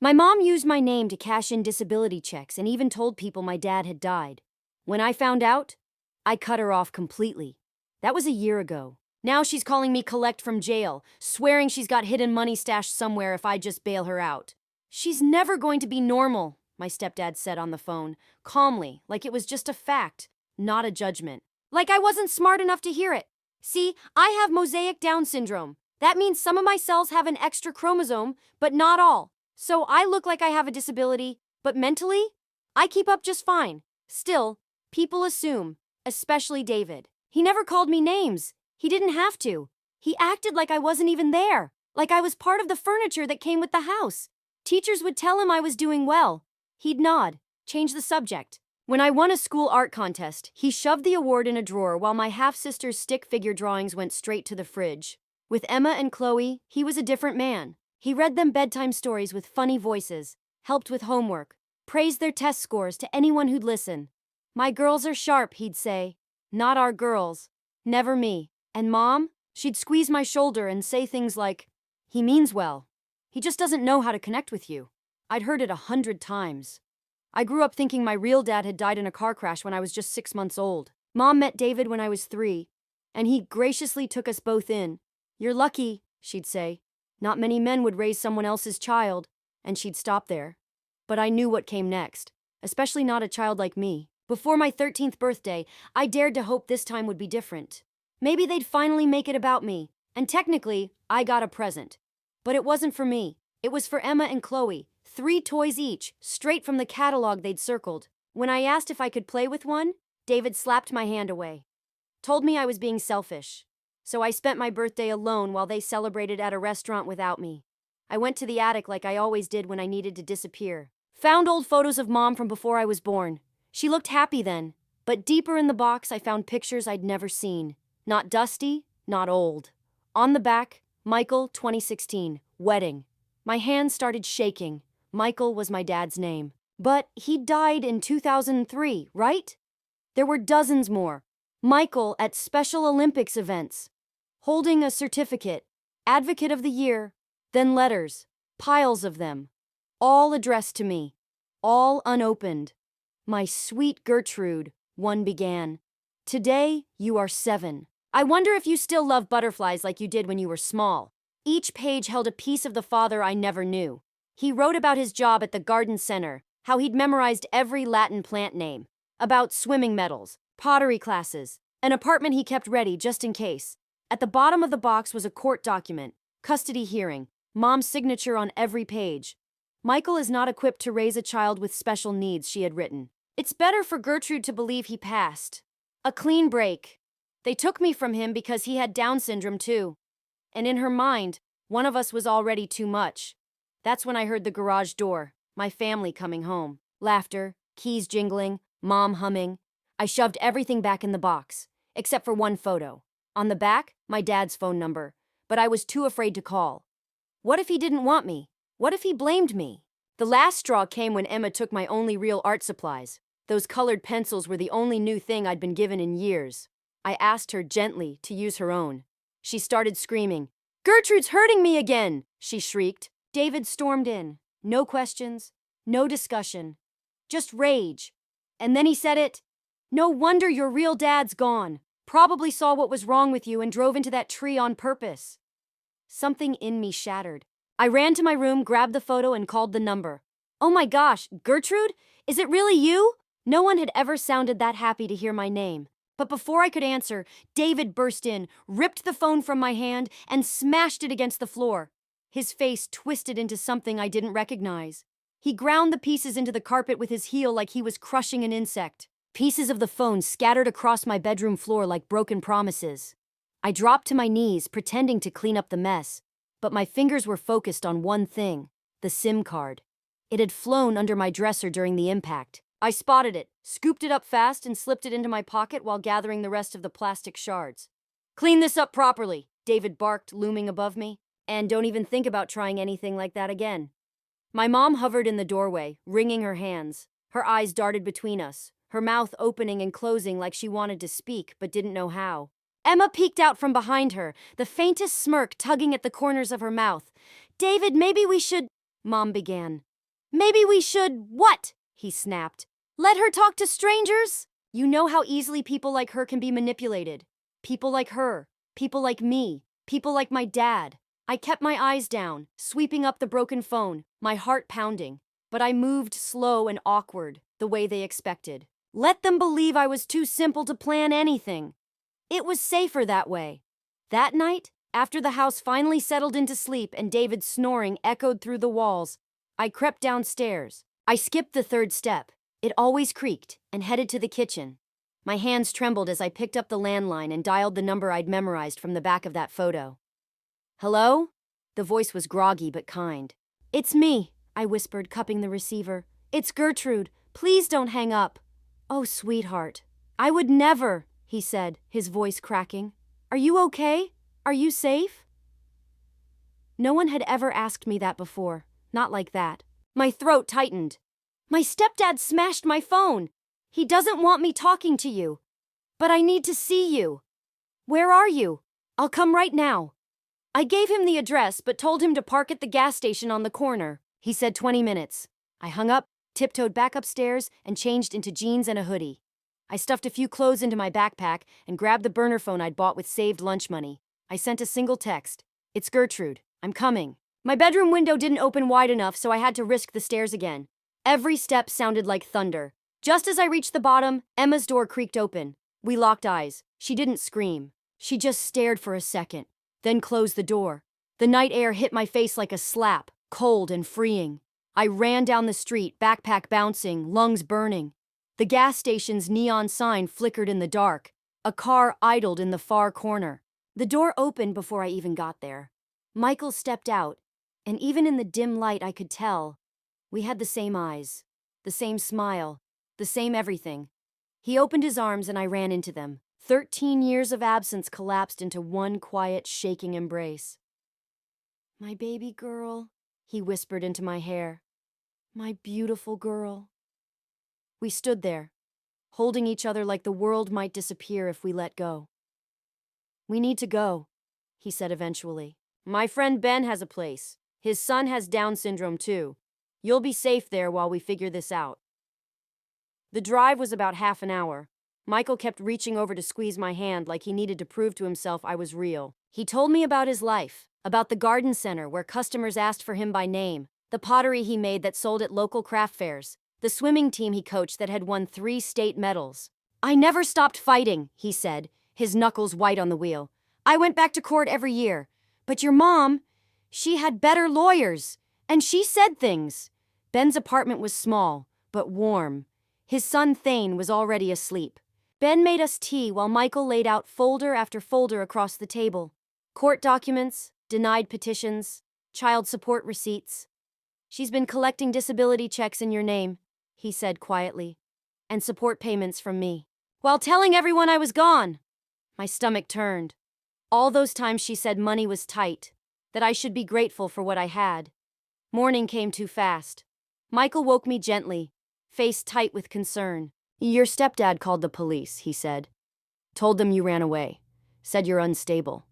My mom used my name to cash in disability checks and even told people my dad had died. When I found out, I cut her off completely. That was a year ago. Now she's calling me collect from jail, swearing she's got hidden money stashed somewhere if I just bail her out. She's never going to be normal, my stepdad said on the phone, calmly, like it was just a fact, not a judgment. Like I wasn't smart enough to hear it. See, I have mosaic Down syndrome. That means some of my cells have an extra chromosome, but not all. So I look like I have a disability, but mentally, I keep up just fine. Still, people assume, especially David. He never called me names. He didn't have to. He acted like I wasn't even there, like I was part of the furniture that came with the house. Teachers would tell him I was doing well. He'd nod, change the subject. When I won a school art contest, he shoved the award in a drawer while my half-sister's stick figure drawings went straight to the fridge. With Emma and Chloe, he was a different man. He read them bedtime stories with funny voices, helped with homework, praised their test scores to anyone who'd listen. My girls are sharp, he'd say. Not our girls. Never me. And Mom? She'd squeeze my shoulder and say things like, he means well. He just doesn't know how to connect with you. I'd heard it 100 times. I grew up thinking my real dad had died in a car crash when I was just 6 months old. Mom met David when I was 3, and he graciously took us both in. You're lucky, she'd say. Not many men would raise someone else's child, and she'd stop there. But I knew what came next, especially not a child like me. Before my 13th birthday, I dared to hope this time would be different. Maybe they'd finally make it about me, and technically, I got a present. But it wasn't for me. It was for Emma and Chloe, 3 toys each, straight from the catalog they'd circled. When I asked if I could play with one, David slapped my hand away. Told me I was being selfish. So I spent my birthday alone while they celebrated at a restaurant without me. I went to the attic like I always did when I needed to disappear. Found old photos of Mom from before I was born. She looked happy then, but deeper in the box I found pictures I'd never seen. Not dusty, not old. On the back, Michael, 2016, wedding. My hands started shaking. Michael was my dad's name. But he died in 2003, right? There were dozens more. Michael at Special Olympics events. Holding a certificate, Advocate of the Year, then letters, piles of them. All addressed to me. All unopened. My sweet Gertrude, one began. Today, you are 7. I wonder if you still love butterflies like you did when you were small. Each page held a piece of the father I never knew. He wrote about his job at the garden center, how he'd memorized every Latin plant name, about swimming medals, pottery classes, an apartment he kept ready just in case. At the bottom of the box was a court document, custody hearing, Mom's signature on every page. Michael is not equipped to raise a child with special needs, she had written. It's better for Gertrude to believe he passed. A clean break. They took me from him because he had Down syndrome too. And in her mind, one of us was already too much. That's when I heard the garage door, my family coming home. Laughter, keys jingling, Mom humming. I shoved everything back in the box, except for one photo. On the back, my dad's phone number, but I was too afraid to call. What if he didn't want me? What if he blamed me? The last straw came when Emma took my only real art supplies. Those colored pencils were the only new thing I'd been given in years. I asked her gently to use her own. She started screaming. Gertrude's hurting me again, she shrieked. David stormed in. No questions, no discussion, just rage. And then he said it. No wonder your real dad's gone. Probably saw what was wrong with you and drove into that tree on purpose. Something in me shattered. I ran to my room, grabbed the photo, and called the number. Oh my gosh, Gertrude? Is it really you? No one had ever sounded that happy to hear my name. But before I could answer, David burst in, ripped the phone from my hand, and smashed it against the floor. His face twisted into something I didn't recognize. He ground the pieces into the carpet with his heel like he was crushing an insect. Pieces of the phone scattered across my bedroom floor like broken promises. I dropped to my knees, pretending to clean up the mess, but my fingers were focused on one thing, the SIM card. It had flown under my dresser during the impact. I spotted it, scooped it up fast, and slipped it into my pocket while gathering the rest of the plastic shards. Clean this up properly, David barked, looming above me. And don't even think about trying anything like that again. My mom hovered in the doorway, wringing her hands. Her eyes darted between us, her mouth opening and closing like she wanted to speak but didn't know how. Emma peeked out from behind her, the faintest smirk tugging at the corners of her mouth. David, maybe we should... Mom began. Maybe we should, what? He snapped. Let her talk to strangers? You know how easily people like her can be manipulated. People like her, people like me, people like my dad. I kept my eyes down, sweeping up the broken phone, my heart pounding. But I moved slow and awkward, the way they expected. Let them believe I was too simple to plan anything. It was safer that way. That night, after the house finally settled into sleep and David's snoring echoed through the walls, I crept downstairs. I skipped the third step. It always creaked, and headed to the kitchen. My hands trembled as I picked up the landline and dialed the number I'd memorized from the back of that photo. Hello? The voice was groggy but kind. It's me, I whispered, cupping the receiver. It's Gertrude. Please don't hang up. Oh, sweetheart. I would never, he said, his voice cracking. Are you okay? Are you safe? No one had ever asked me that before, not like that. My throat tightened. My stepdad smashed my phone. He doesn't want me talking to you. But I need to see you. Where are you? I'll come right now. I gave him the address but told him to park at the gas station on the corner. He said 20 minutes. I hung up, tiptoed back upstairs, and changed into jeans and a hoodie. I stuffed a few clothes into my backpack and grabbed the burner phone I'd bought with saved lunch money. I sent a single text. It's Gertrude. I'm coming. My bedroom window didn't open wide enough, so I had to risk the stairs again. Every step sounded like thunder. Just as I reached the bottom, Emma's door creaked open. We locked eyes. She didn't scream. She just stared for a second, then closed the door. The night air hit my face like a slap, cold and freeing. I ran down the street, backpack bouncing, lungs burning. The gas station's neon sign flickered in the dark. A car idled in the far corner. The door opened before I even got there. Michael stepped out, and even in the dim light I could tell, we had the same eyes, the same smile, the same everything. He opened his arms and I ran into them. 13 years of absence collapsed into one quiet, shaking embrace. My baby girl, he whispered into my hair. My beautiful girl. We stood there, holding each other like the world might disappear if we let go. We need to go, he said eventually. My friend Ben has a place. His son has Down syndrome too. You'll be safe there while we figure this out. The drive was about half an hour. Michael kept reaching over to squeeze my hand like he needed to prove to himself I was real. He told me about his life, about the garden center where customers asked for him by name, the pottery he made that sold at local craft fairs, the swimming team he coached that had won 3 state medals. I never stopped fighting, he said, his knuckles white on the wheel. I went back to court every year. But your mom, she had better lawyers, and she said things. Ben's apartment was small, but warm. His son Thane was already asleep. Ben made us tea while Michael laid out folder after folder across the table. Court documents, denied petitions, child support receipts. She's been collecting disability checks in your name, he said quietly, and support payments from me, while telling everyone I was gone. My stomach turned. All those times she said money was tight, that I should be grateful for what I had. Morning came too fast. Michael woke me gently, face tight with concern. Your stepdad called the police, he said. Told them you ran away. Said you're unstable.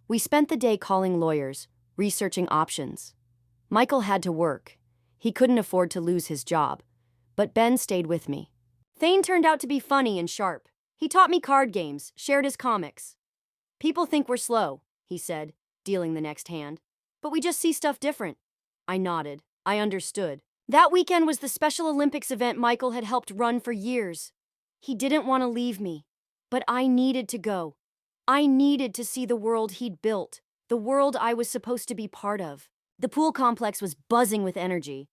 We spent the day calling lawyers, researching options. Michael had to work. He couldn't afford to lose his job. But Ben stayed with me. Thane turned out to be funny and sharp. He taught me card games, shared his comics. People think we're slow, he said, dealing the next hand. But we just see stuff different. I nodded. I understood. That weekend was the Special Olympics event Michael had helped run for years. He didn't want to leave me, but I needed to go. I needed to see the world he'd built, the world I was supposed to be part of. The pool complex was buzzing with energy,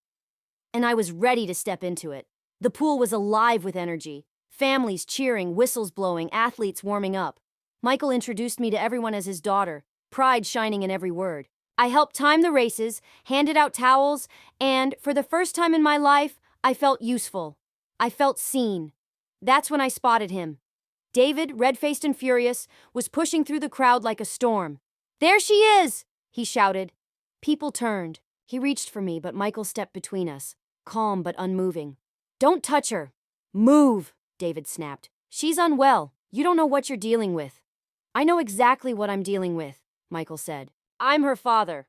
and I was ready to step into it. The pool was alive with energy, families cheering, whistles blowing, athletes warming up. Michael introduced me to everyone as his daughter, pride shining in every word. I helped time the races, handed out towels, and, for the first time in my life, I felt useful. I felt seen. That's when I spotted him. David, red-faced and furious, was pushing through the crowd like a storm. There she is, he shouted. People turned. He reached for me, but Michael stepped between us, calm but unmoving. Don't touch her. Move, David snapped. She's unwell. You don't know what you're dealing with. I know exactly what I'm dealing with, Michael said. I'm her father.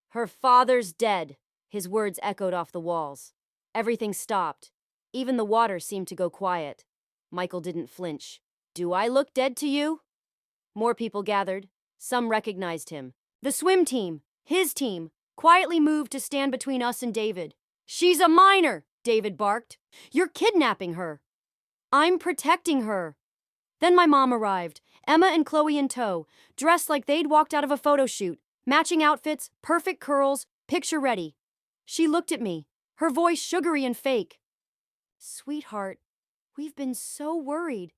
Her father's dead. His words echoed off the walls. Everything stopped. Even the water seemed to go quiet. Michael didn't flinch. "Do I look dead to you?" More people gathered. Some recognized him. The swim team, his team, quietly moved to stand between us and David. "She's a minor," David barked. "You're kidnapping her." "I'm protecting her." Then my mom arrived, Emma and Chloe in tow, dressed like they'd walked out of a photo shoot. Matching outfits, perfect curls, picture ready. She looked at me, her voice sugary and fake. "Sweetheart, we've been so worried.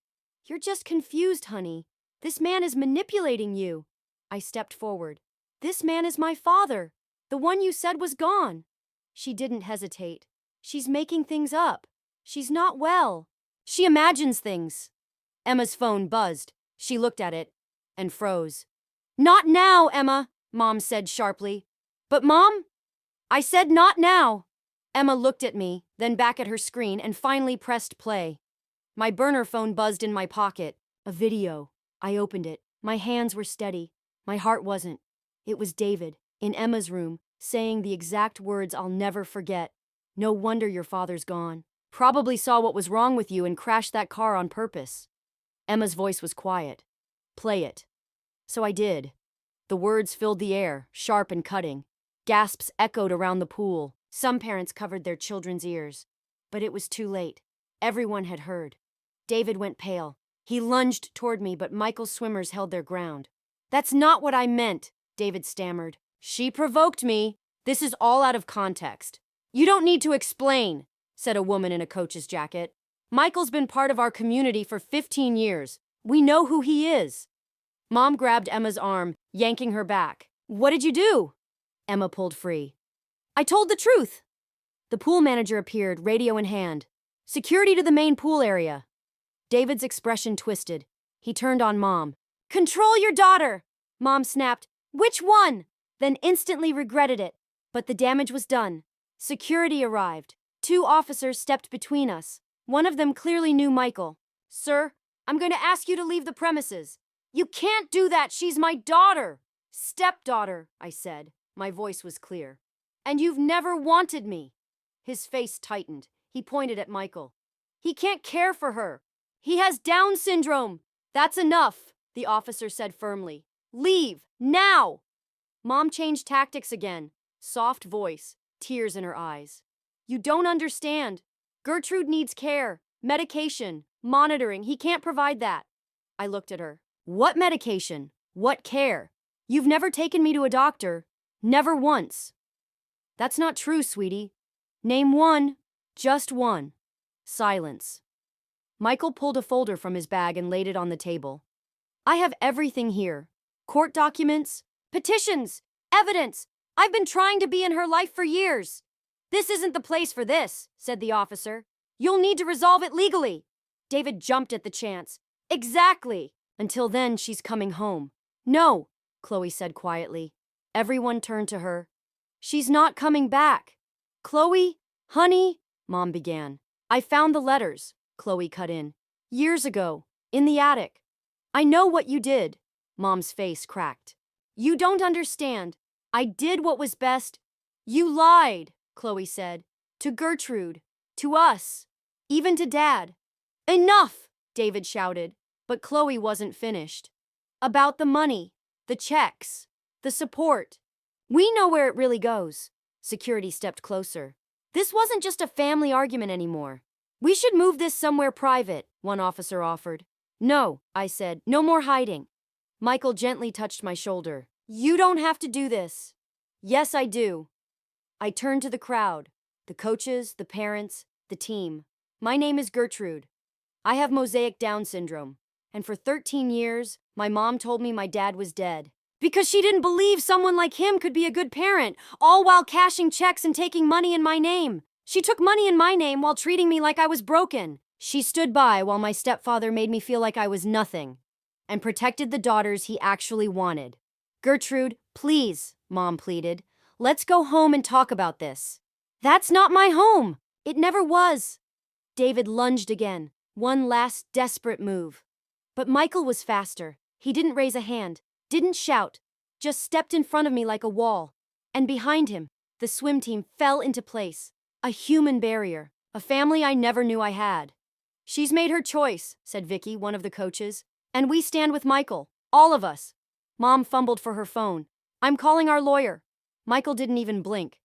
You're just confused, honey. This man is manipulating you." I stepped forward. "This man is my father, the one you said was gone." She didn't hesitate. "She's making things up. She's not well. She imagines things." Emma's phone buzzed. She looked at it and froze. "Not now, Emma," Mom said sharply. "But Mom?" I said not now. Emma looked at me, then back at her screen, and finally pressed play. My burner phone buzzed in my pocket. A video. I opened it. My hands were steady. My heart wasn't. It was David, in Emma's room, saying the exact words I'll never forget. "No wonder your father's gone. Probably saw what was wrong with you and crashed that car on purpose." Emma's voice was quiet. "Play it." So I did. The words filled the air, sharp and cutting. Gasps echoed around the pool. Some parents covered their children's ears. But it was too late. Everyone had heard. David went pale. He lunged toward me, but Michael's swimmers held their ground. "That's not what I meant," David stammered. "She provoked me. This is all out of context." "You don't need to explain," said a woman in a coach's jacket. "Michael's been part of our community for 15 years. We know who he is." Mom grabbed Emma's arm, yanking her back. "What did you do?" Emma pulled free. "I told the truth." The pool manager appeared, radio in hand. "Security to the main pool area." David's expression twisted. He turned on Mom. "Control your daughter!" Mom snapped. "Which one?" Then instantly regretted it. But the damage was done. Security arrived. 2 officers stepped between us. One of them clearly knew Michael. "Sir, I'm going to ask you to leave the premises." "You can't do that. She's my daughter." "Stepdaughter," I said. My voice was clear. "And you've never wanted me." His face tightened. He pointed at Michael. "He can't care for her. He has Down syndrome." "That's enough," the officer said firmly. "Leave, now." Mom changed tactics again. Soft voice, tears in her eyes. "You don't understand. Gertrude needs care, medication, monitoring. He can't provide that." I looked at her. "What medication? What care? You've never taken me to a doctor. Never once." "That's not true, sweetie." "Name one. Just one." Silence. Michael pulled a folder from his bag and laid it on the table. "I have everything here. Court documents, petitions, evidence. I've been trying to be in her life for years." "This isn't the place for this," said the officer. "You'll need to resolve it legally." David jumped at the chance. "Exactly. Until then, she's coming home." "No," Chloe said quietly. Everyone turned to her. "She's not coming back." "Chloe, honey," Mom began. "I found the letters," Chloe cut in. "Years ago, in the attic." "I know what you did." Mom's face cracked. "You don't understand. I did what was best." "You lied," Chloe said. "To Gertrude. To us. Even to Dad." "Enough!" David shouted. But Chloe wasn't finished. "About the money, the checks, the support. We know where it really goes." Security stepped closer. "This wasn't just a family argument anymore. We should move this somewhere private," one officer offered. "No," I said. "No more hiding." Michael gently touched my shoulder. "You don't have to do this." "Yes, I do." I turned to the crowd, the coaches, the parents, the team. "My name is Gertrude. I have mosaic Down syndrome. And for 13 years, my mom told me my dad was dead. Because she didn't believe someone like him could be a good parent, all while cashing checks and taking money in my name. She took money in my name while treating me like I was broken. She stood by while my stepfather made me feel like I was nothing, and protected the daughters he actually wanted. "Gertrude, please," Mom pleaded. "Let's go home and talk about this." "That's not my home. It never was." David lunged again, one last desperate move. But Michael was faster. He didn't raise a hand, didn't shout, just stepped in front of me like a wall. And behind him, The swim team fell into place. A human barrier. A family I never knew I had. She's made her choice, said Vicky, one of the coaches. And we stand with Michael. All of us. Mom fumbled for her phone. I'm calling our lawyer. Michael didn't even blink.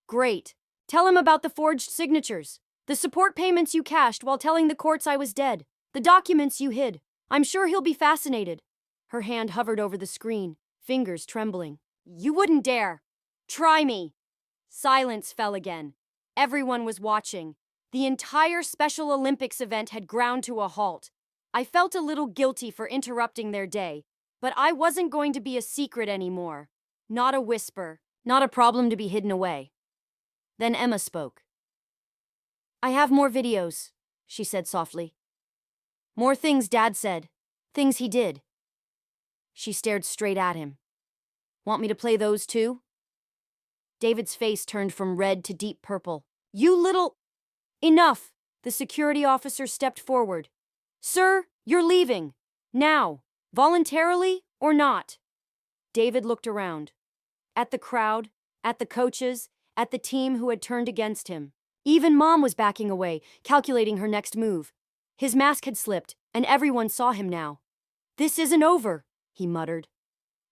Great. Tell him about the forged signatures. The support payments you cashed while telling the courts I was dead. The documents you hid. I'm sure he'll be fascinated. Her hand hovered over the screen, fingers trembling. You wouldn't dare. Try me. Silence fell again. Everyone was watching. The entire Special Olympics event had ground to a halt. I felt a little guilty for interrupting their day, but I wasn't going to be a secret anymore. Not a whisper, not a problem to be hidden away. Then Emma spoke. I have more videos, she said softly. More things Dad said, things he did. She stared straight at him. Want me to play those too? David's face turned from red to deep purple. You little... Enough! The security officer stepped forward. Sir, you're leaving. Now. Voluntarily or not? David looked around. At the crowd, at the coaches, at the team who had turned against him. Even Mom was backing away, calculating her next move. His mask had slipped, and everyone saw him now. This isn't over, he muttered.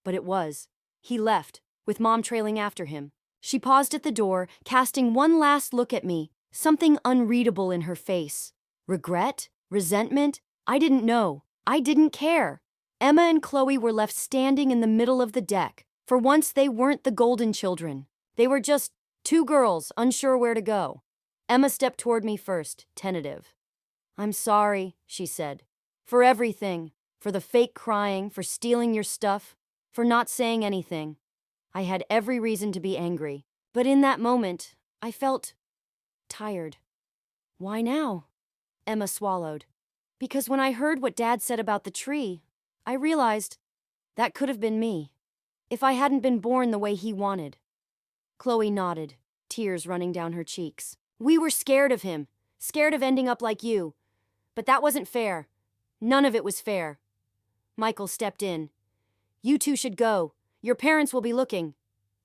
But it was. He left, with Mom trailing after him. She paused at the door, casting one last look at me, something unreadable in her face. Regret? Resentment? I didn't know. I didn't care. Emma and Chloe were left standing in the middle of the deck. For once, they weren't the golden children. They were just two girls, unsure where to go. Emma stepped toward me first, tentative. I'm sorry, she said. For everything. For the fake crying, for stealing your stuff, for not saying anything. I had every reason to be angry. But in that moment, I felt tired. Why now? Emma swallowed. Because when I heard what Dad said about the tree, I realized that could have been me, if I hadn't been born the way he wanted. Chloe nodded, tears running down her cheeks. We were scared of him, scared of ending up like you. But that wasn't fair. None of it was fair. Michael stepped in. You two should go. Your parents will be looking.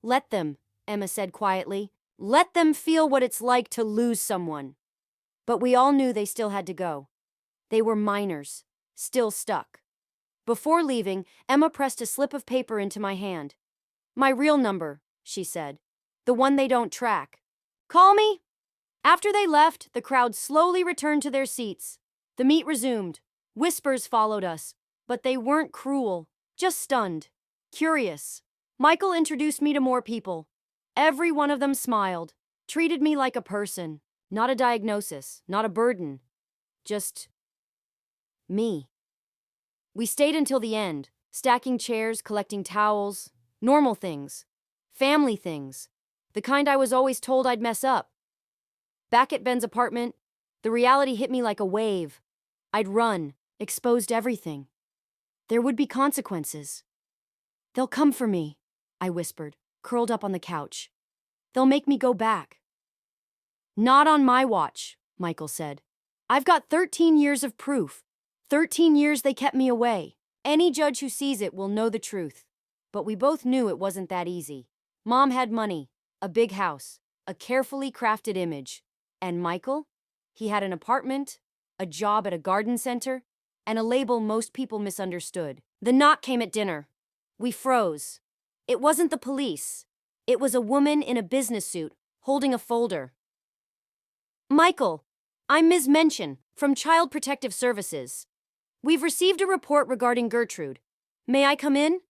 Let them, Emma said quietly. Let them feel what it's like to lose someone. But we all knew they still had to go. They were minors, still stuck. Before leaving, Emma pressed a slip of paper into my hand. My real number, she said. The one they don't track. Call me? After they left, the crowd slowly returned to their seats. The meet resumed. Whispers followed us, but they weren't cruel, just stunned, curious. Michael introduced me to more people. Every one of them smiled, treated me like a person, not a diagnosis, not a burden, just me. We stayed until the end, stacking chairs, collecting towels, normal things, family things, the kind I was always told I'd mess up. Back at Ben's apartment, the reality hit me like a wave. I'd run, exposed everything. There would be consequences. They'll come for me, I whispered, curled up on the couch. They'll make me go back. Not on my watch, Michael said. I've got 13 years of proof. 13 years they kept me away. Any judge who sees it will know the truth. But we both knew it wasn't that easy. Mom had money, a big house, a carefully crafted image. And Michael? He had an apartment, a job at a garden center, and a label most people misunderstood. The knock came at dinner. We froze. It wasn't the police. It was a woman in a business suit, holding a folder. Michael, I'm Ms. Mention, from Child Protective Services. We've received a report regarding Gertrude. May I come in?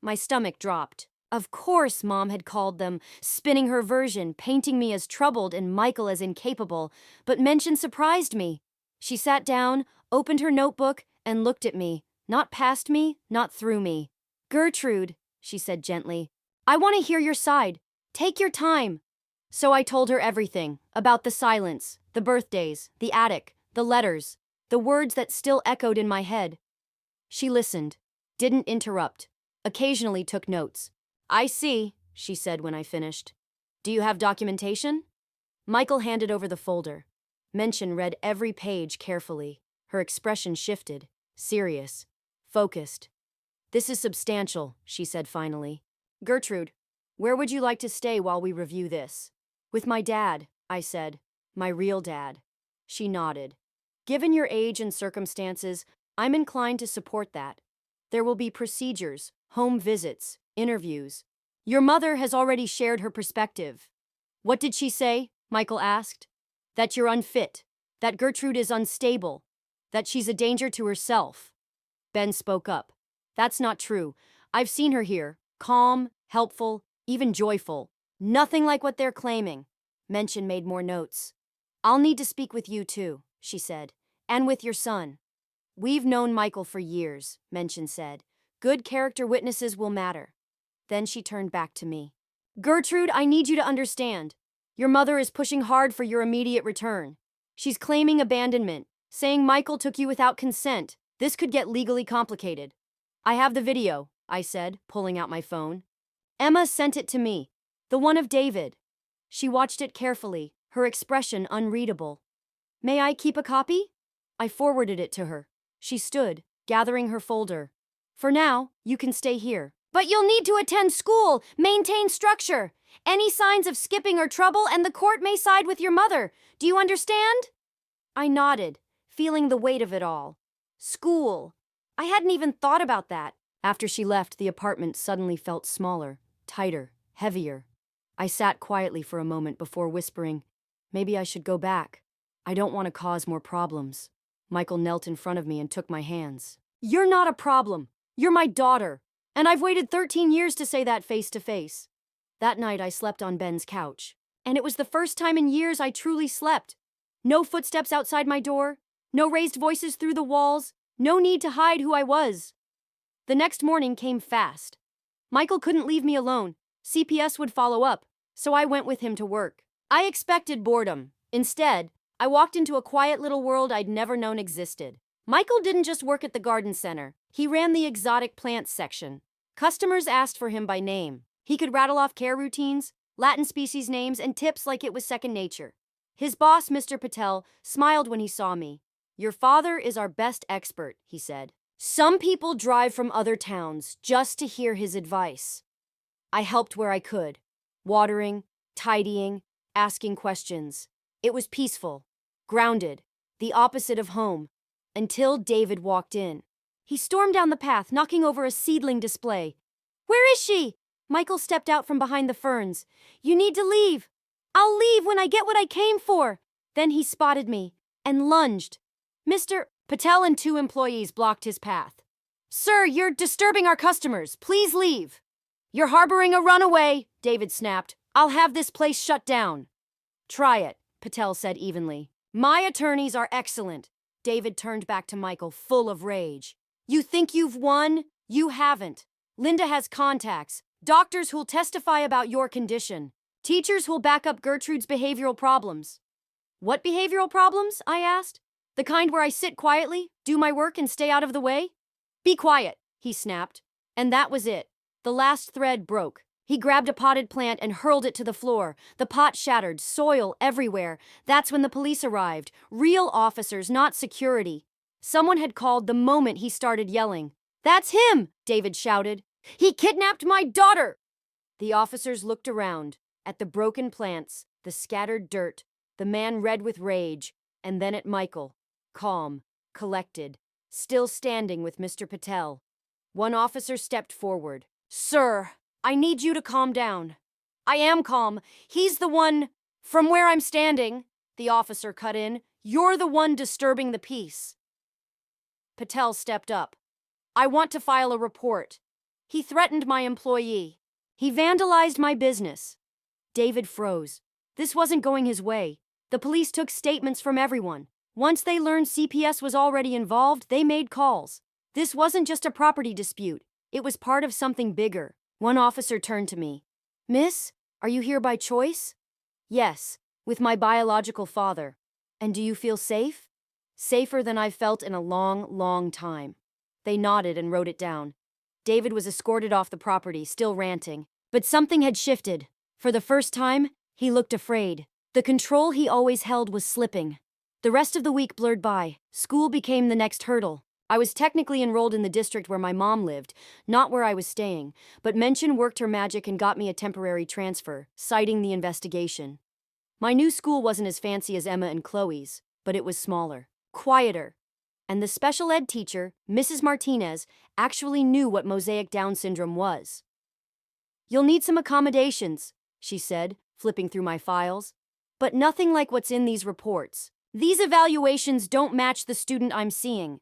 My stomach dropped. Of course Mom had called them, spinning her version, painting me as troubled and Michael as incapable, but Mention surprised me. She sat down, opened her notebook, and looked at me, not past me, not through me. Gertrude, she said gently, I want to hear your side. Take your time. So I told her everything, about the silence, the birthdays, the attic, the letters, the words that still echoed in my head. She listened, didn't interrupt, occasionally took notes. I see, she said when I finished. Do you have documentation? Michael handed over the folder. Mention read every page carefully. Her expression shifted, serious, focused. This is substantial, she said finally. Gertrude, Where would you like to stay while we review this? With my dad, I said. My real dad. She nodded. Given your age and circumstances, I'm inclined to support that. There will be procedures, home visits, interviews. Your mother has already shared her perspective. What did she say? Michael asked. That you're unfit, that Gertrude is unstable, that she's a danger to herself. Ben spoke up. That's not true. I've seen her here, calm, helpful, even joyful. Nothing like what they're claiming. Mention made more notes. I'll need to speak with you too, she said, and with your son. We've known Michael for years, Mention said. Good character witnesses will matter. Then she turned back to me. Gertrude, I need you to understand. Your mother is pushing hard for your immediate return. She's claiming abandonment, saying Michael took you without consent. This could get legally complicated. I have the video, I said, pulling out my phone. Emma sent it to me, the one of David. She watched it carefully, her expression unreadable. May I keep a copy? I forwarded it to her. She stood, gathering her folder. For now, you can stay here. But you'll need to attend school, maintain structure. Any signs of skipping or trouble and the court may side with your mother. Do you understand? I nodded, feeling the weight of it all. School. I hadn't even thought about that. After she left, the apartment suddenly felt smaller, tighter, heavier. I sat quietly for a moment before whispering, maybe I should go back. I don't want to cause more problems. Michael knelt in front of me and took my hands. You're not a problem. You're my daughter. And I've waited 13 years to say that face to face. That night I slept on Ben's couch. And it was the first time in years I truly slept. No footsteps outside my door. No raised voices through the walls. No need to hide who I was. The next morning came fast. Michael couldn't leave me alone. CPS would follow up, so I went with him to work. I expected boredom. Instead, I walked into a quiet little world I'd never known existed. Michael didn't just work at the garden center. He ran the exotic plants section. Customers asked for him by name. He could rattle off care routines, Latin species names, and tips like it was second nature. His boss, Mr. Patel, smiled when he saw me. Your father is our best expert, he said. Some people drive from other towns just to hear his advice. I helped where I could. Watering, tidying, asking questions. It was peaceful, grounded, the opposite of home, until David walked in. He stormed down the path, knocking over a seedling display. Where is she? Michael stepped out from behind the ferns. You need to leave. I'll leave when I get what I came for. Then he spotted me and lunged. Mr. Patel and 2 employees blocked his path. Sir, you're disturbing our customers. Please leave. You're harboring a runaway, David snapped. I'll have this place shut down. Try it, Patel said evenly. My attorneys are excellent. David turned back to Michael, full of rage. You think you've won? You haven't. Linda has contacts, doctors who'll testify about your condition, teachers who'll back up Gertrude's behavioral problems. What behavioral problems? I asked. The kind where I sit quietly, do my work, and stay out of the way? Be quiet, he snapped. And that was it. The last thread broke. He grabbed a potted plant and hurled it to the floor. The pot shattered, soil everywhere. That's when the police arrived. Real officers, not security. Someone had called the moment he started yelling. That's him, David shouted. He kidnapped my daughter! The officers looked around, at the broken plants, the scattered dirt, the man red with rage, and then at Michael, calm, collected, still standing with Mr. Patel. One officer stepped forward. Sir, I need you to calm down. I am calm. He's the one. From where I'm standing, the officer cut in. You're the one disturbing the peace. Patel stepped up. I want to file a report. He threatened my employee. He vandalized my business. David froze. This wasn't going his way. The police took statements from everyone. Once they learned CPS was already involved, they made calls. This wasn't just a property dispute. It was part of something bigger. One officer turned to me. Miss, are you here by choice? Yes, with my biological father. And do you feel safe? Safer than I've felt in a long, long time. They nodded and wrote it down. David was escorted off the property, still ranting. But something had shifted. For the first time, he looked afraid. The control he always held was slipping. The rest of the week blurred by. School became the next hurdle. I was technically enrolled in the district where my mom lived, not where I was staying, but Mention worked her magic and got me a temporary transfer, citing the investigation. My new school wasn't as fancy as Emma and Chloe's, but it was smaller, quieter. And the special ed teacher, Mrs. Martinez, actually knew what mosaic Down syndrome was. "You'll need some accommodations," she said, flipping through my files. "But nothing like what's in these reports. These evaluations don't match the student I'm seeing."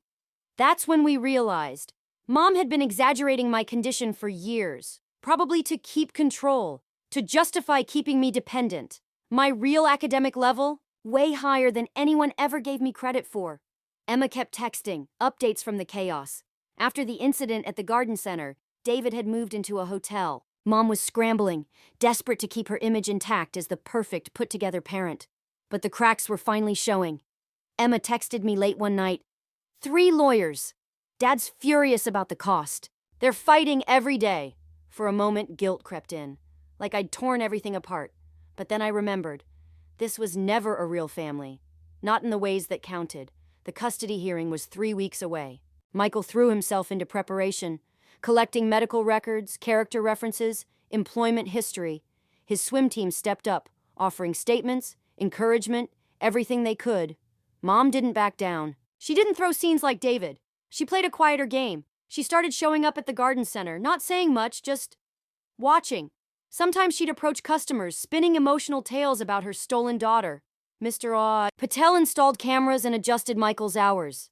That's when we realized Mom had been exaggerating my condition for years, probably to keep control, to justify keeping me dependent. My real academic level, way higher than anyone ever gave me credit for. Emma kept texting, updates from the chaos. After the incident at the garden center, David had moved into a hotel. Mom was scrambling, desperate to keep her image intact as the perfect, put-together parent. But the cracks were finally showing. Emma texted me late one night. 3 lawyers. Dad's furious about the cost. They're fighting every day. For a moment, guilt crept in, like I'd torn everything apart. But then I remembered. This was never a real family. Not in the ways that counted. The custody hearing was 3 weeks away. Michael threw himself into preparation, collecting medical records, character references, employment history. His swim team stepped up, offering statements, encouragement, everything they could. Mom didn't back down. She didn't throw scenes like David. She played a quieter game. She started showing up at the garden center, not saying much, just watching. Sometimes she'd approach customers, spinning emotional tales about her stolen daughter. Mr. Patel installed cameras and adjusted Michael's hours.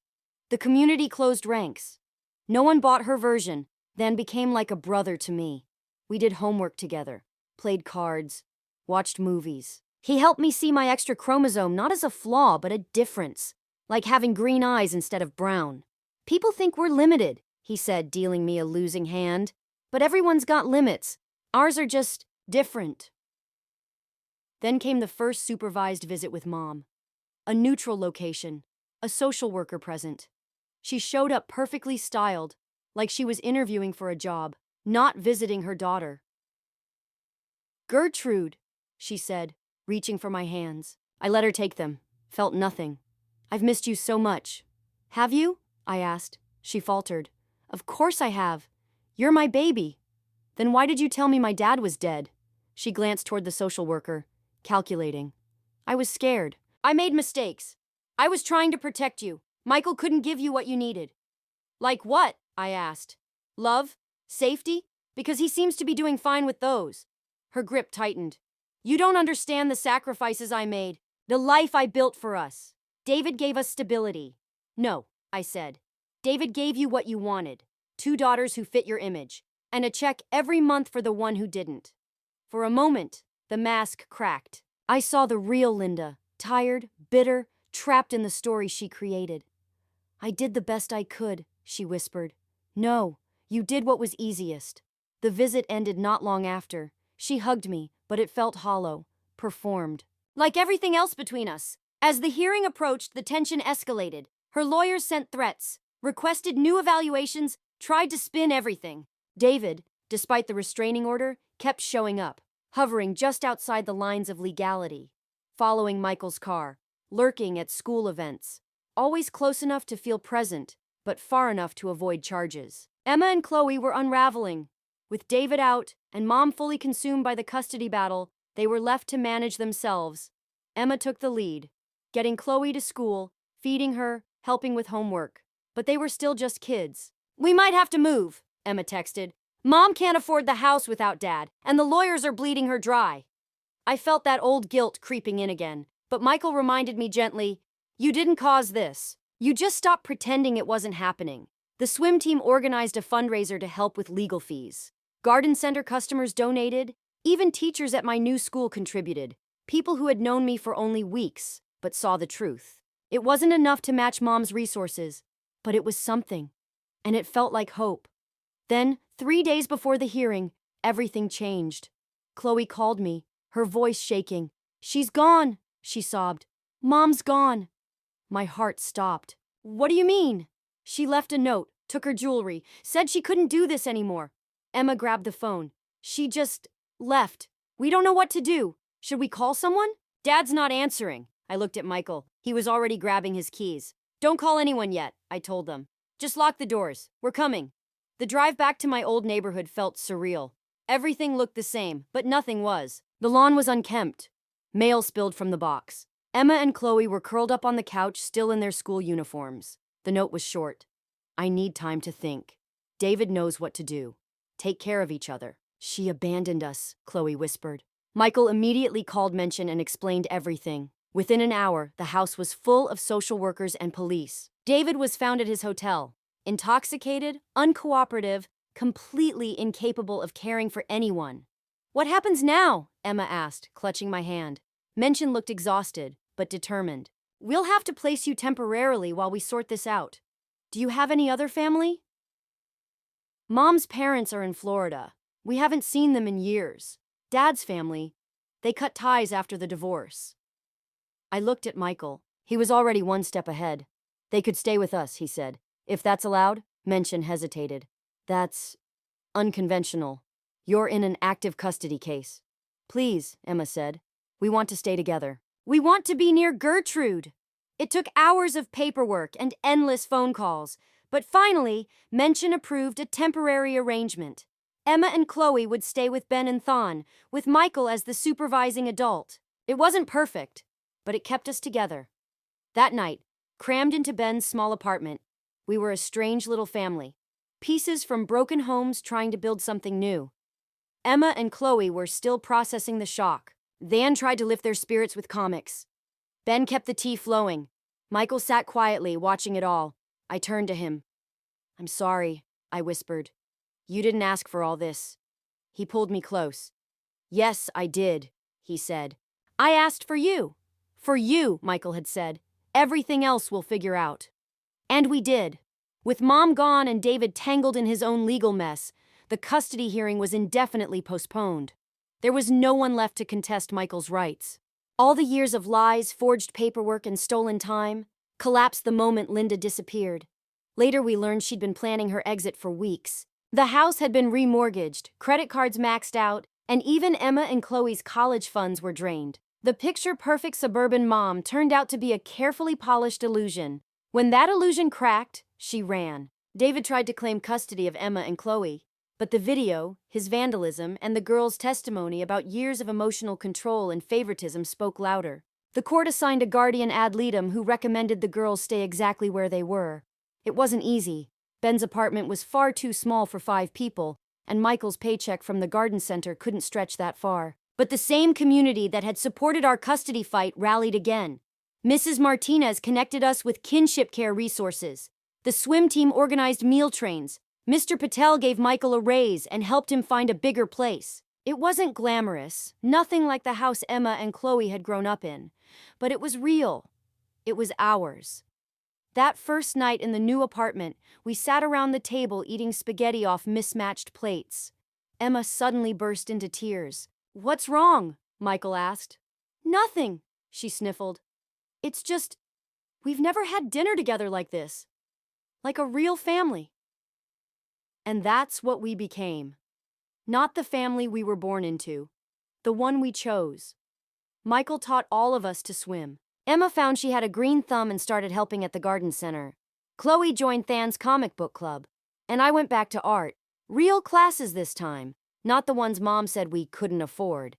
The community closed ranks. No one bought her version, then became like a brother to me. We did homework together, played cards, watched movies. He helped me see my extra chromosome not as a flaw, but a difference. Like having green eyes instead of brown. "People think we're limited," he said, dealing me a losing hand. "But everyone's got limits. Ours are just different." Then came the first supervised visit with Mom. A neutral location, a social worker present. She showed up perfectly styled, like she was interviewing for a job, not visiting her daughter. "Gertrude," she said, reaching for my hands. I let her take them, felt nothing. "I've missed you so much." "Have you?" I asked. She faltered. "Of course I have. You're my baby." "Then why did you tell me my dad was dead?" She glanced toward the social worker, calculating. "I was scared. I made mistakes. I was trying to protect you. Michael couldn't give you what you needed." "Like what?" I asked. "Love? Safety? Because he seems to be doing fine with those." Her grip tightened. "You don't understand the sacrifices I made, the life I built for us. David gave us stability." "No," I said. "David gave you what you wanted. 2 daughters who fit your image, and a check every month for the one who didn't." For a moment, the mask cracked. I saw the real Linda, tired, bitter, trapped in the story she created. "I did the best I could," she whispered. "No, you did what was easiest." The visit ended not long after. She hugged me, but it felt hollow, performed. Like everything else between us. As the hearing approached, the tension escalated. Her lawyers sent threats, requested new evaluations, tried to spin everything. David, despite the restraining order, kept showing up, hovering just outside the lines of legality, following Michael's car, lurking at school events, always close enough to feel present, but far enough to avoid charges. Emma and Chloe were unraveling. With David out and Mom fully consumed by the custody battle, they were left to manage themselves. Emma took the lead, getting Chloe to school, feeding her, helping with homework. But they were still just kids. "We might have to move," Emma texted. "Mom can't afford the house without Dad, and the lawyers are bleeding her dry." I felt that old guilt creeping in again, but Michael reminded me gently, "You didn't cause this. You just stopped pretending it wasn't happening." The swim team organized a fundraiser to help with legal fees. Garden center customers donated. Even teachers at my new school contributed. People who had known me for only weeks, but saw the truth. It wasn't enough to match Mom's resources, but it was something. And it felt like hope. Then, 3 days before the hearing, everything changed. Chloe called me, her voice shaking. "She's gone," she sobbed. "Mom's gone." My heart stopped. "What do you mean?" "She left a note, took her jewelry, said she couldn't do this anymore." Emma grabbed the phone. "She just left. We don't know what to do. Should we call someone?" "Dad's not answering." I looked at Michael. He was already grabbing his keys. "Don't call anyone yet," I told them. Just lock the doors. We're coming. The drive back to my old neighborhood felt surreal. Everything looked the same, but nothing was. The lawn was unkempt. Mail spilled from the box. Emma and Chloe were curled up on the couch, still in their school uniforms. The note was short. I need time to think. David knows what to do. Take care of each other. She abandoned us, Chloe whispered. Michael immediately called Mention and explained everything. Within an hour, the house was full of social workers and police. David was found at his hotel, intoxicated, uncooperative, completely incapable of caring for anyone. What happens now? Emma asked, clutching my hand. Mention looked exhausted, but determined. We'll have to place you temporarily while we sort this out. Do you have any other family? Mom's parents are in Florida. We haven't seen them in years. Dad's family, they cut ties after the divorce. I looked at Michael. He was already one step ahead. They could stay with us, he said. If that's allowed? Mention hesitated. That's unconventional. You're in an active custody case. Please, Emma said. We want to stay together. We want to be near Gertrude. It took hours of paperwork and endless phone calls, but finally, Mention approved a temporary arrangement. Emma and Chloe would stay with Ben and Thon, with Michael as the supervising adult. It wasn't perfect, but it kept us together. That night, crammed into Ben's small apartment, we were a strange little family. Pieces from broken homes trying to build something new. Emma and Chloe were still processing the shock. Van tried to lift their spirits with comics. Ben kept the tea flowing. Michael sat quietly, watching it all. I turned to him. I'm sorry, I whispered. You didn't ask for all this. He pulled me close. Yes, I did, he said. I asked for you. For you, Michael had said. Everything else we'll figure out. And we did. With Mom gone and David tangled in his own legal mess, the custody hearing was indefinitely postponed. There was no one left to contest Michael's rights. All the years of lies, forged paperwork, and stolen time collapsed the moment Linda disappeared. Later we learned she'd been planning her exit for weeks. The house had been remortgaged, credit cards maxed out, and even Emma and Chloe's college funds were drained. The picture-perfect suburban mom turned out to be a carefully polished illusion. When that illusion cracked, she ran. David tried to claim custody of Emma and Chloe, but the video, his vandalism, and the girls' testimony about years of emotional control and favoritism spoke louder. The court assigned a guardian ad litem who recommended the girls stay exactly where they were. It wasn't easy. Ben's apartment was far too small for 5 people, and Michael's paycheck from the garden center couldn't stretch that far. But the same community that had supported our custody fight rallied again. Mrs. Martinez connected us with kinship care resources. The swim team organized meal trains. Mr. Patel gave Michael a raise and helped him find a bigger place. It wasn't glamorous, nothing like the house Emma and Chloe had grown up in, but it was real. It was ours. That first night in the new apartment, we sat around the table eating spaghetti off mismatched plates. Emma suddenly burst into tears. What's wrong? Michael asked. Nothing, she sniffled. It's just, we've never had dinner together like this. Like a real family. And that's what we became. Not the family we were born into. The one we chose. Michael taught all of us to swim. Emma found she had a green thumb and started helping at the garden center. Chloe joined Than's comic book club. And I went back to art. Real classes this time, not the ones Mom said we couldn't afford.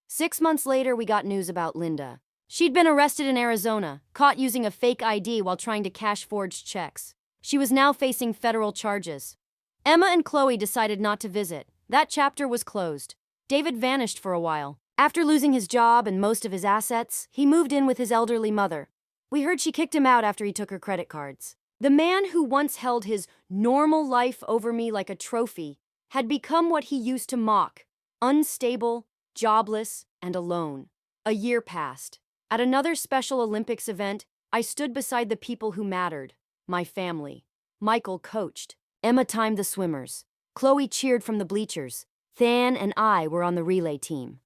6 months later, we got news about Linda. She'd been arrested in Arizona, caught using a fake ID while trying to cash forged checks. She was now facing federal charges. Emma and Chloe decided not to visit. That chapter was closed. David vanished for a while. After losing his job and most of his assets, he moved in with his elderly mother. We heard she kicked him out after he took her credit cards. The man who once held his normal life over me like a trophy had become what he used to mock: unstable, jobless, and alone. A year passed. At another Special Olympics event, I stood beside the people who mattered, my family. Michael coached. Emma timed the swimmers. Chloe cheered from the bleachers. Than and I were on the relay team.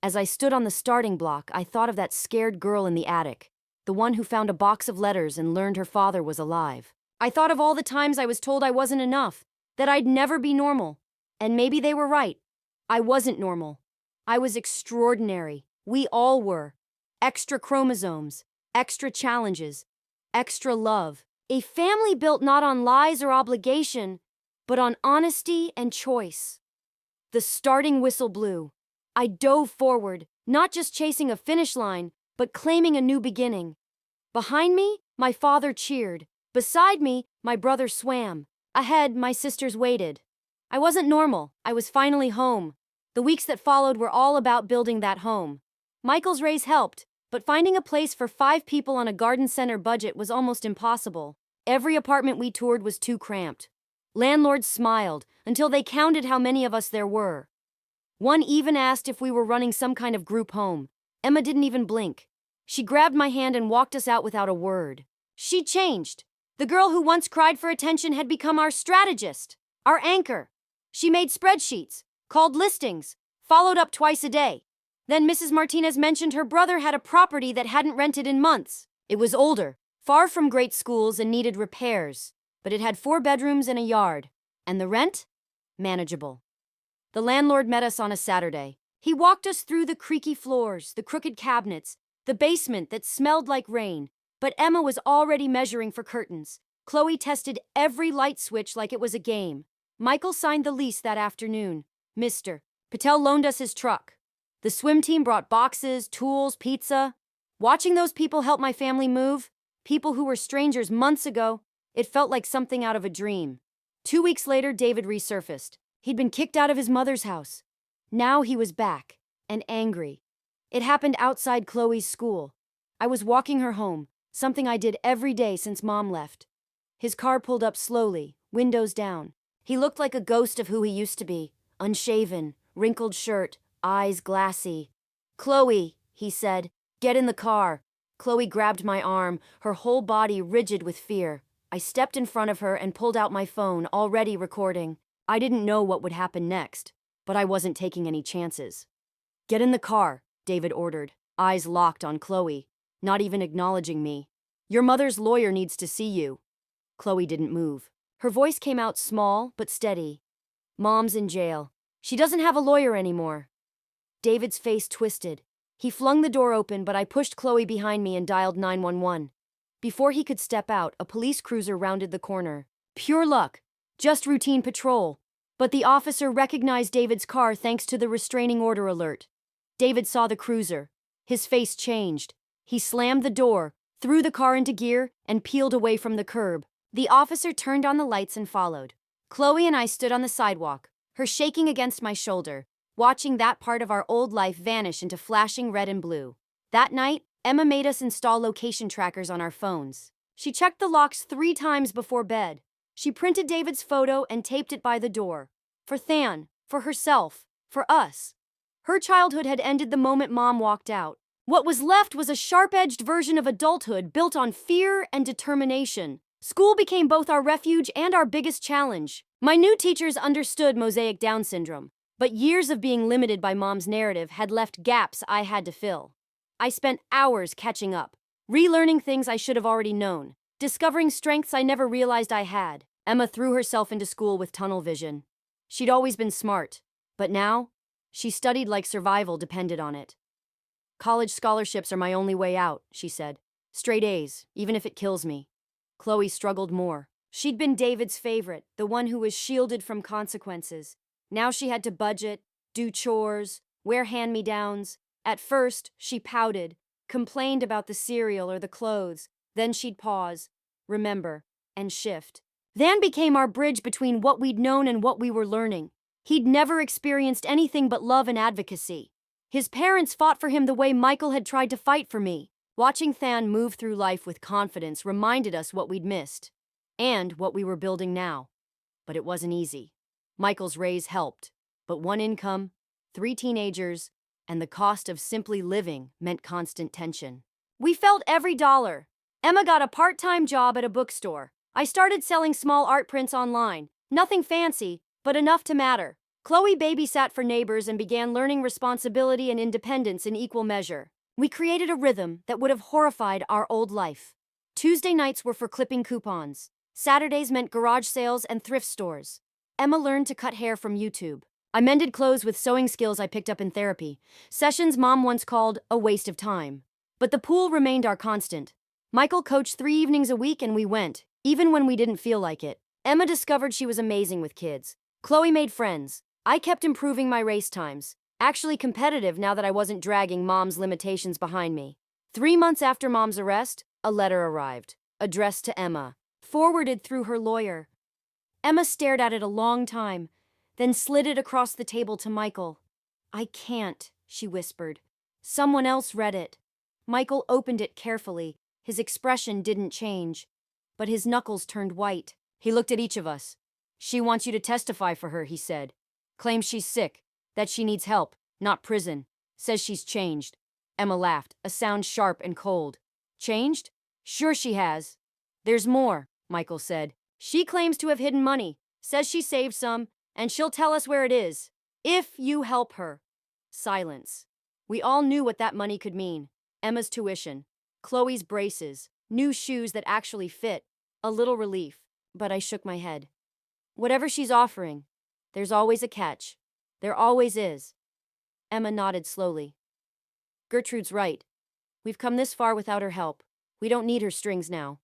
As I stood on the starting block, I thought of that scared girl in the attic, the one who found a box of letters and learned her father was alive. I thought of all the times I was told I wasn't enough, that I'd never be normal. And maybe they were right. I wasn't normal. I was extraordinary. We all were. Extra chromosomes, extra challenges, extra love. A family built not on lies or obligation, but on honesty and choice. The starting whistle blew. I dove forward, not just chasing a finish line, but claiming a new beginning. Behind me, my father cheered. Beside me, my brother swam. Ahead, my sisters waited. I wasn't normal. I was finally home. The weeks that followed were all about building that home. Michael's raise helped, but finding a place for 5 people on a garden center budget was almost impossible. Every apartment we toured was too cramped. Landlords smiled until they counted how many of us there were. One even asked if we were running some kind of group home. Emma didn't even blink. She grabbed my hand and walked us out without a word. She changed. The girl who once cried for attention had become our strategist, our anchor. She made spreadsheets, called listings, followed up twice a day. Then Mrs. Martinez mentioned her brother had a property that hadn't rented in months. It was older, far from great schools and needed repairs, but it had 4 bedrooms and a yard. And the rent? Manageable. The landlord met us on a Saturday. He walked us through the creaky floors, the crooked cabinets, the basement that smelled like rain. But Emma was already measuring for curtains. Chloe tested every light switch like it was a game. Michael signed the lease that afternoon. Mr. Patel loaned us his truck. The swim team brought boxes, tools, pizza. Watching those people help my family move, people who were strangers months ago, it felt like something out of a dream. 2 weeks later, David resurfaced. He'd been kicked out of his mother's house. Now he was back, and angry. It happened outside Chloe's school. I was walking her home, something I did every day since Mom left. His car pulled up slowly, windows down. He looked like a ghost of who he used to be, unshaven, wrinkled shirt, eyes glassy. "Chloe," he said, "get in the car." Chloe grabbed my arm, her whole body rigid with fear. I stepped in front of her and pulled out my phone, already recording. I didn't know what would happen next, but I wasn't taking any chances. "Get in the car," David ordered, eyes locked on Chloe, not even acknowledging me. "Your mother's lawyer needs to see you." Chloe didn't move. Her voice came out small but steady. "Mom's in jail. She doesn't have a lawyer anymore." David's face twisted. He flung the door open, but I pushed Chloe behind me and dialed 911. Before he could step out, a police cruiser rounded the corner. Pure luck. Just routine patrol. But the officer recognized David's car thanks to the restraining order alert. David saw the cruiser. His face changed. He slammed the door, threw the car into gear, and peeled away from the curb. The officer turned on the lights and followed. Chloe and I stood on the sidewalk, her shaking against my shoulder, watching that part of our old life vanish into flashing red and blue. That night, Emma made us install location trackers on our phones. She checked the locks 3 times before bed. She printed David's photo and taped it by the door. For Than, for herself, for us. Her childhood had ended the moment Mom walked out. What was left was a sharp-edged version of adulthood built on fear and determination. School became both our refuge and our biggest challenge. My new teachers understood mosaic Down syndrome, but years of being limited by Mom's narrative had left gaps I had to fill. I spent hours catching up, relearning things I should have already known, discovering strengths I never realized I had. Emma threw herself into school with tunnel vision. She'd always been smart, but now, she studied like survival depended on it. "College scholarships are my only way out," she said. "Straight A's, even if it kills me." Chloe struggled more. She'd been David's favorite, the one who was shielded from consequences. Now she had to budget, do chores, wear hand-me-downs. At first, she pouted, complained about the cereal or the clothes. Then she'd pause, remember, and shift. Than became our bridge between what we'd known and what we were learning. He'd never experienced anything but love and advocacy. His parents fought for him the way Michael had tried to fight for me. Watching Than move through life with confidence reminded us what we'd missed, and what we were building now. But it wasn't easy. Michael's raise helped, but one income, 3 teenagers, and the cost of simply living meant constant tension. We felt every dollar. Emma got a part-time job at a bookstore. I started selling small art prints online. Nothing fancy, but enough to matter. Chloe babysat for neighbors and began learning responsibility and independence in equal measure. We created a rhythm that would have horrified our old life. Tuesday nights were for clipping coupons. Saturdays meant garage sales and thrift stores. Emma learned to cut hair from YouTube. I mended clothes with sewing skills I picked up in therapy, sessions Mom once called a waste of time. But the pool remained our constant. Michael coached 3 evenings a week and we went, even when we didn't feel like it. Emma discovered she was amazing with kids. Chloe made friends. I kept improving my race times, actually competitive now that I wasn't dragging Mom's limitations behind me. 3 months after Mom's arrest, a letter arrived, addressed to Emma, forwarded through her lawyer. Emma stared at it a long time, then slid it across the table to Michael. "I can't," she whispered. Someone else read it. Michael opened it carefully. His expression didn't change, but his knuckles turned white. He looked at each of us. "She wants you to testify for her," he said. "Claims she's sick, that she needs help, not prison. Says she's changed." Emma laughed, a sound sharp and cold. "Changed? Sure she has." "There's more," Michael said. "She claims to have hidden money, says she saved some, and she'll tell us where it is. If you help her." Silence. We all knew what that money could mean. Emma's tuition, Chloe's braces, new shoes that actually fit, a little relief. But I shook my head. "Whatever she's offering, there's always a catch. There always is." Emma nodded slowly. "Gertrude's right. We've come this far without her help. We don't need her strings now."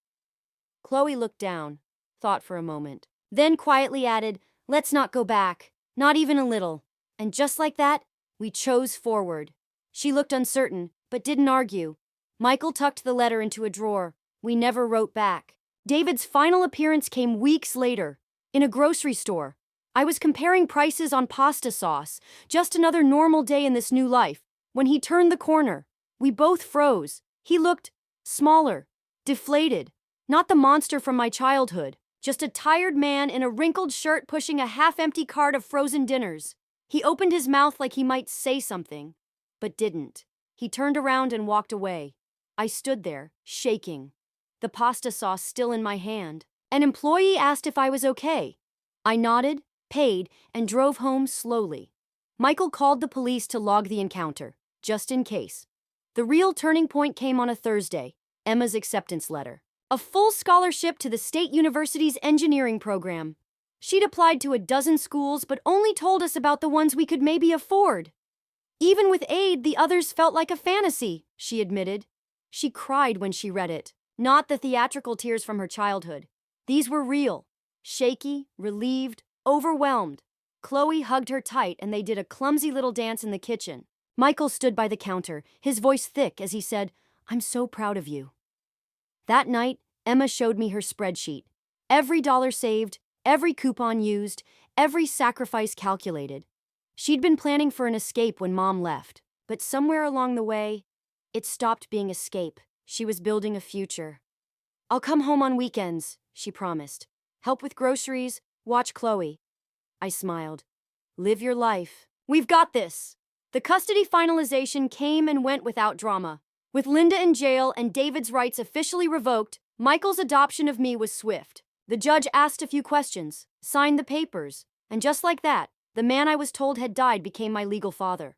Chloe looked down, thought for a moment, then quietly added, "Let's not go back, not even a little." And just like that, we chose forward. She looked uncertain, but didn't argue. Michael tucked the letter into a drawer. We never wrote back. David's final appearance came weeks later, in a grocery store. I was comparing prices on pasta sauce, just another normal day in this new life. When he turned the corner, we both froze. He looked smaller, deflated, not the monster from my childhood, just a tired man in a wrinkled shirt pushing a half-empty cart of frozen dinners. He opened his mouth like he might say something, but didn't. He turned around and walked away. I stood there, shaking, the pasta sauce still in my hand. An employee asked if I was okay. I nodded, paid, and drove home slowly. Michael called the police to log the encounter, just in case. The real turning point came on a Thursday, Emma's acceptance letter. A full scholarship to the State University's engineering program. She'd applied to a dozen schools, but only told us about the ones we could maybe afford. Even with aid, the others felt like a fantasy, she admitted. She cried when she read it, not the theatrical tears from her childhood. These were real, shaky, relieved, overwhelmed. Chloe hugged her tight and they did a clumsy little dance in the kitchen. Michael stood by the counter, his voice thick as he said, "I'm so proud of you." That night, Emma showed me her spreadsheet. Every dollar saved, every coupon used, every sacrifice calculated. She'd been planning for an escape when Mom left, but somewhere along the way, it stopped being escape. She was building a future. "I'll come home on weekends," she promised. "Help with groceries, watch Chloe." I smiled. "Live your life. We've got this." The custody finalization came and went without drama. With Linda in jail and David's rights officially revoked, Michael's adoption of me was swift. The judge asked a few questions, signed the papers, and just like that, the man I was told had died became my legal father.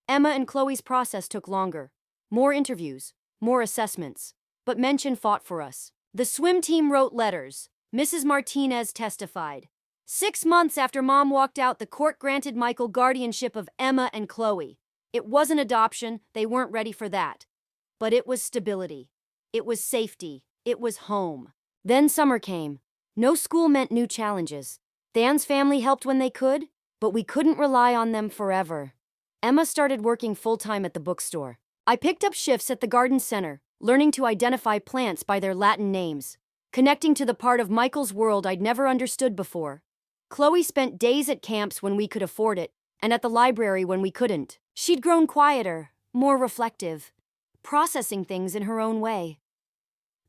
Emma and Chloe's process took longer. More interviews, more assessments. But Menchen fought for us. The swim team wrote letters. Mrs. Martinez testified. 6 months after Mom walked out, the court granted Michael guardianship of Emma and Chloe. It wasn't adoption, they weren't ready for that. But it was stability. It was safety. It was home. Then summer came. No school meant new challenges. Dan's family helped when they could, but we couldn't rely on them forever. Emma started working full-time at the bookstore. I picked up shifts at the garden center, learning to identify plants by their Latin names, connecting to the part of Michael's world I'd never understood before. Chloe spent days at camps when we could afford it, and at the library when we couldn't. She'd grown quieter, more reflective, processing things in her own way.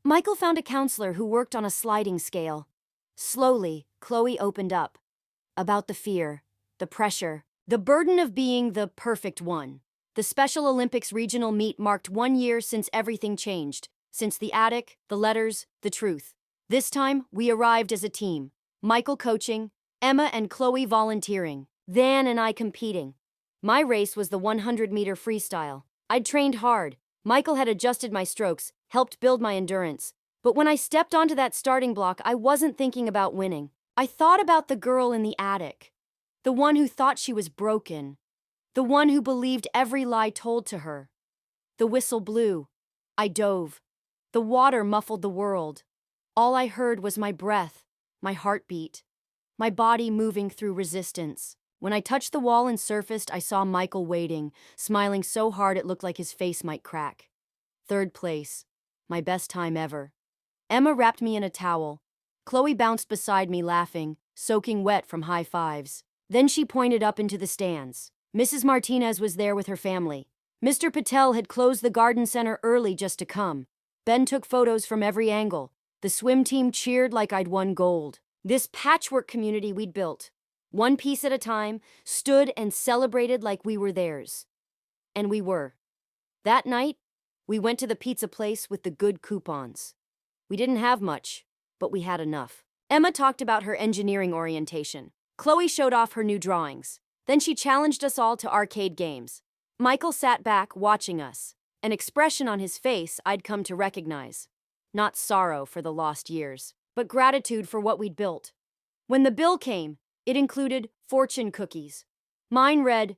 Michael found a counselor who worked on a sliding scale. Slowly, Chloe opened up. About the fear, the pressure, the burden of being the perfect one. The Special Olympics regional meet marked 1 year since everything changed, since the attic, the letters, the truth. This time, we arrived as a team. Michael coaching, Emma and Chloe volunteering, Dan and I competing. My race was the 100-meter freestyle. I'd trained hard. Michael had adjusted my strokes, helped build my endurance. But when I stepped onto that starting block, I wasn't thinking about winning. I thought about the girl in the attic. The one who thought she was broken. The one who believed every lie told to her. The whistle blew. I dove. The water muffled the world. All I heard was my breath, my heartbeat, my body moving through resistance. When I touched the wall and surfaced, I saw Michael waiting, smiling so hard it looked like his face might crack. Third place. My best time ever. Emma wrapped me in a towel. Chloe bounced beside me laughing, soaking wet from high fives. Then she pointed up into the stands. Mrs. Martinez was there with her family. Mr. Patel had closed the garden center early just to come. Ben took photos from every angle. The swim team cheered like I'd won gold. This patchwork community we'd built, one piece at a time, stood and celebrated like we were theirs. And we were. That night, we went to the pizza place with the good coupons. We didn't have much, but we had enough. Emma talked about her engineering orientation. Chloe showed off her new drawings. Then she challenged us all to arcade games. Michael sat back, watching us, an expression on his face I'd come to recognize. Not sorrow for the lost years, but gratitude for what we'd built. When the bill came, it included fortune cookies. Mine read,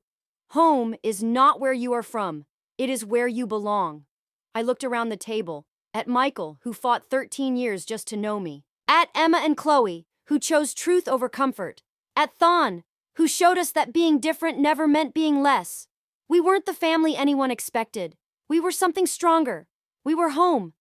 "Home is not where you are from, it is where you belong." I looked around the table, at Michael, who fought 13 years just to know me, at Emma and Chloe, who chose truth over comfort, at Thon, who showed us that being different never meant being less. We weren't the family anyone expected. We were something stronger. We were home.